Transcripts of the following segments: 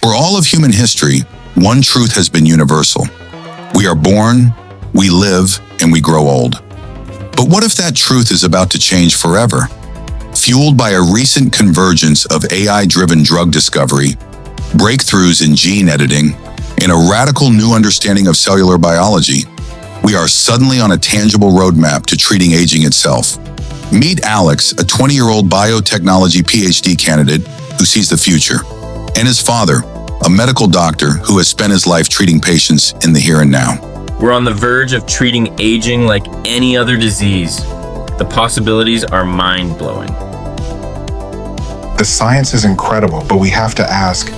For all of human history, one truth has been universal. We are born, we live, and we grow old. But what if that truth is about to change forever? Fueled by a recent convergence of AI-driven drug discovery, breakthroughs in gene editing, and a radical new understanding of cellular biology, we are suddenly on a tangible roadmap to treating aging itself. Meet Alex, a 20-year-old biotechnology PhD candidate who sees the future, and his father, a medical doctor who has spent his life treating patients in the here and now. We're on the verge of treating aging like any other disease. The possibilities are mind-blowing. The science is incredible, but we have to ask,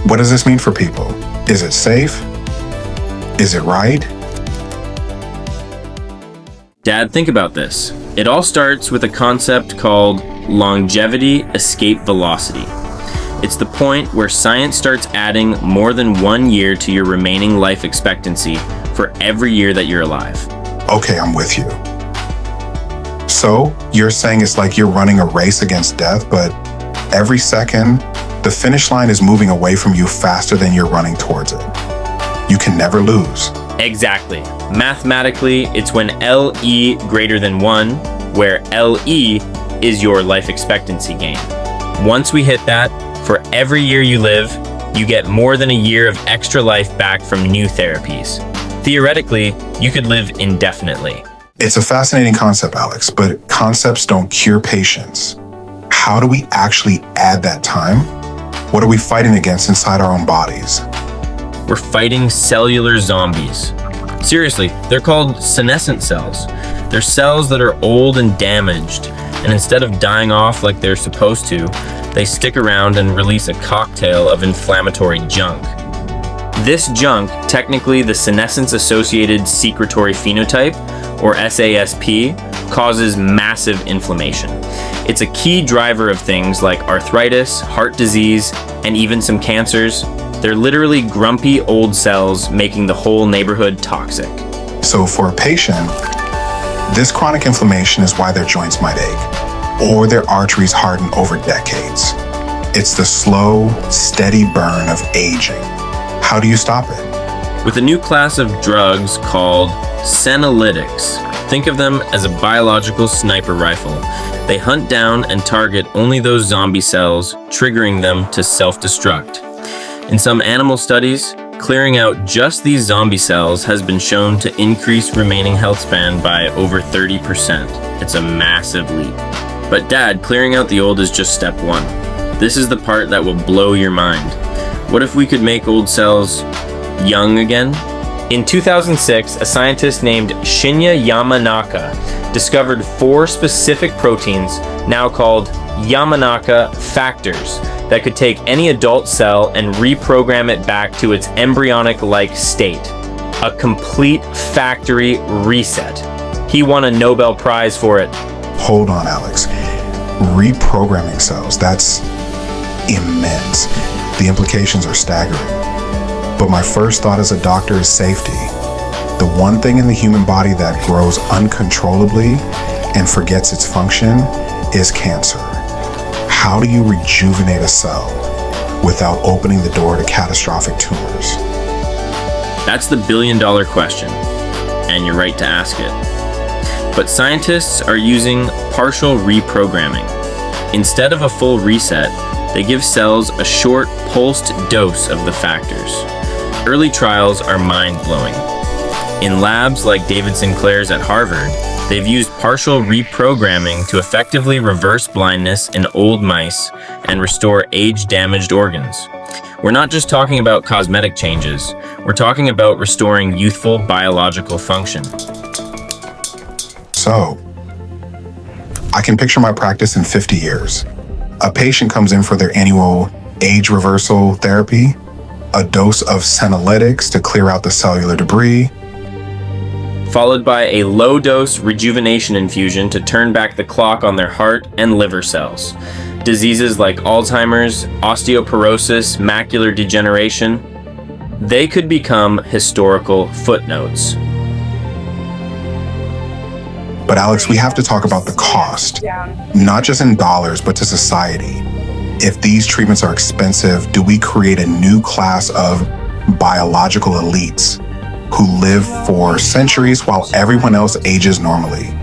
what does this mean for people? Is it safe? Is it right? Dad, think about this. It all starts with a concept called longevity escape velocity. It's the point where science starts adding more than 1 year to your remaining life expectancy for every year that you're alive. Okay, I'm with you. So, you're saying it's like you're running a race against death, but every second, the finish line is moving away from you faster than you're running towards it. You can never lose. Exactly. Mathematically, it's when LE greater than 1, where LE is your life expectancy gain. Once we hit that, for every year you live, you get more than a year of extra life back from new therapies. Theoretically, you could live indefinitely. It's a fascinating concept, Alex, but concepts don't cure patients. How do we actually add that time? What are we fighting against inside our own bodies? We're fighting cellular zombies. Seriously, they're called senescent cells. They're cells that are old and damaged, and instead of dying off like they're supposed to, they stick around and release a cocktail of inflammatory junk. This junk, technically the senescence-associated secretory phenotype, or SASP, causes massive inflammation. It's a key driver of things like arthritis, heart disease, and even some cancers. They're literally grumpy old cells making the whole neighborhood toxic. So for a patient, this chronic inflammation is why their joints might ache, or their arteries harden over decades. It's the slow, steady burn of aging. How do you stop it? With a new class of drugs called senolytics. Think of them as a biological sniper rifle. They hunt down and target only those zombie cells, triggering them to self-destruct. In some animal studies, clearing out just these zombie cells has been shown to increase remaining health span by over 30%. It's a massive leap. But Dad, clearing out the old is just step one. This is the part that will blow your mind. What if we could make old cells young again? In 2006, a scientist named Shinya Yamanaka discovered 4 specific proteins, now called Yamanaka factors, that could take any adult cell and reprogram it back to its embryonic-like state. A complete factory reset. He won a Nobel Prize for it. Hold on, Alex. Reprogramming cells, that's immense. The implications are staggering. But my first thought as a doctor is safety. The one thing in the human body that grows uncontrollably and forgets its function is cancer. How do you rejuvenate a cell without opening the door to catastrophic tumors? That's the billion-dollar question, and you're right to ask it. But scientists are using partial reprogramming. Instead of a full reset, they give cells a short, pulsed dose of the factors. Early trials are mind-blowing. In labs like David Sinclair's at Harvard, they've used partial reprogramming to effectively reverse blindness in old mice and restore age-damaged organs. We're not just talking about cosmetic changes, we're talking about restoring youthful biological function. So, I can picture my practice in 50 years. A patient comes in for their annual age reversal therapy, a dose of senolytics to clear out the cellular debris, followed by a low-dose rejuvenation infusion to turn back the clock on their heart and liver cells. Diseases like Alzheimer's, osteoporosis, macular degeneration, they could become historical footnotes. But Alex, we have to talk about the cost, not just in dollars, but to society. If these treatments are expensive, do we create a new class of biological elites who live for centuries while everyone else ages normally?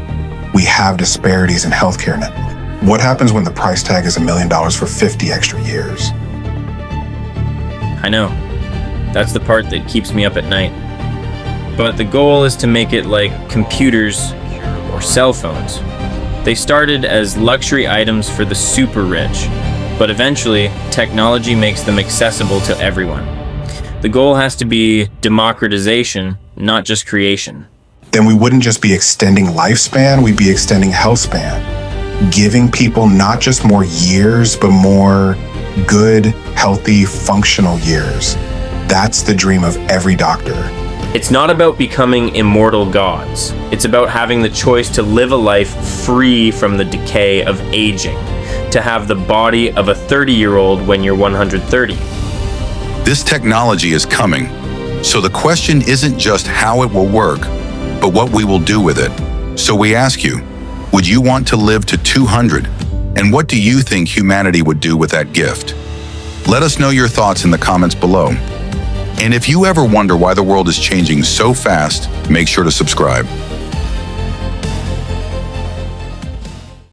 We have disparities in healthcare now. What happens when the price tag is $1 million for 50 extra years? I know. That's the part that keeps me up at night. But the goal is to make it like computers or cell phones. They started as luxury items for the super rich, but eventually technology makes them accessible to everyone. The goal has to be democratization, not just creation. Then we wouldn't just be extending lifespan, we'd be extending healthspan, giving people not just more years, but more good, healthy, functional years. That's the dream of every doctor. It's not about becoming immortal gods. It's about having the choice to live a life free from the decay of aging, to have the body of a 30-year-old when you're 130. This technology is coming, so the question isn't just how it will work, but what we will do with it. So we ask you, would you want to live to 200? And what do you think humanity would do with that gift? Let us know your thoughts in the comments below. And if you ever wonder why the world is changing so fast, make sure to subscribe.